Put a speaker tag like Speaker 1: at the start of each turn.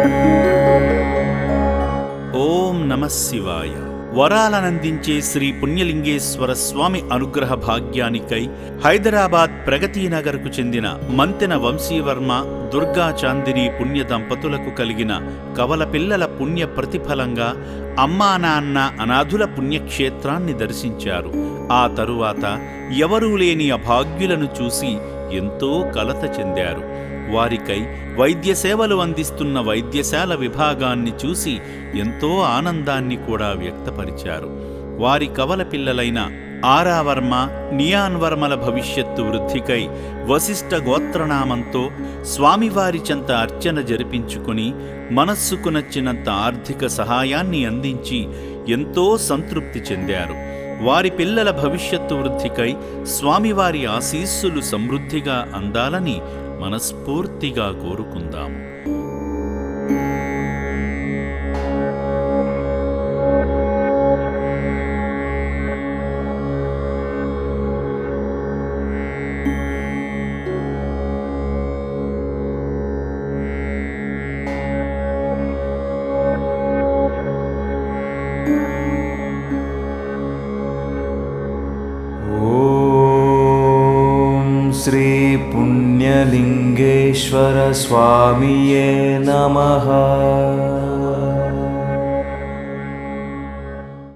Speaker 1: ఓం నమః శివాయ. వరాలనందించే శ్రీ పుణ్యలింగేశ్వర స్వామి అనుగ్రహ భాగ్యానికై హైదరాబాద్ ప్రగతినగర్కు చెందిన మంతెన వంశీవర్మ, దుర్గా చాందిని పుణ్య దంపతులకు కలిగిన కవల పిల్లల పుణ్య ప్రతిఫలంగా అమ్మా నాన్న అనాథుల పుణ్యక్షేత్రాన్ని దర్శించారు. ఆ తరువాత ఎవరూ లేని అభాగ్యులను చూసి ఎంతో కలత చెందారు. వారికై వైద్య సేవలు అందిస్తున్న వైద్యశాల విభాగాన్ని చూసి ఎంతో ఆనందాన్ని కూడా వ్యక్తపరిచారు. వారి కవల పిల్లలైన ఆరావర్మ, నియాన్ వర్మల భవిష్యత్తు వృద్ధికై వశిష్ఠ గోత్రనామంతో స్వామివారి చెంత అర్చన జరిపించుకుని మనస్సుకు నచ్చినంత ఆర్థిక సహాయాన్ని అందించి ఎంతో సంతృప్తి చెందారు. వారి పిల్లల భవిష్యత్తు వృద్ధికై స్వామివారి ఆశీస్సులు సమృద్ధిగా అందాలని మనస్ఫూర్తిగా కోరుకుందాం.
Speaker 2: శ్రీ పుణ్యలింగేశ్వర స్వామియే నమః.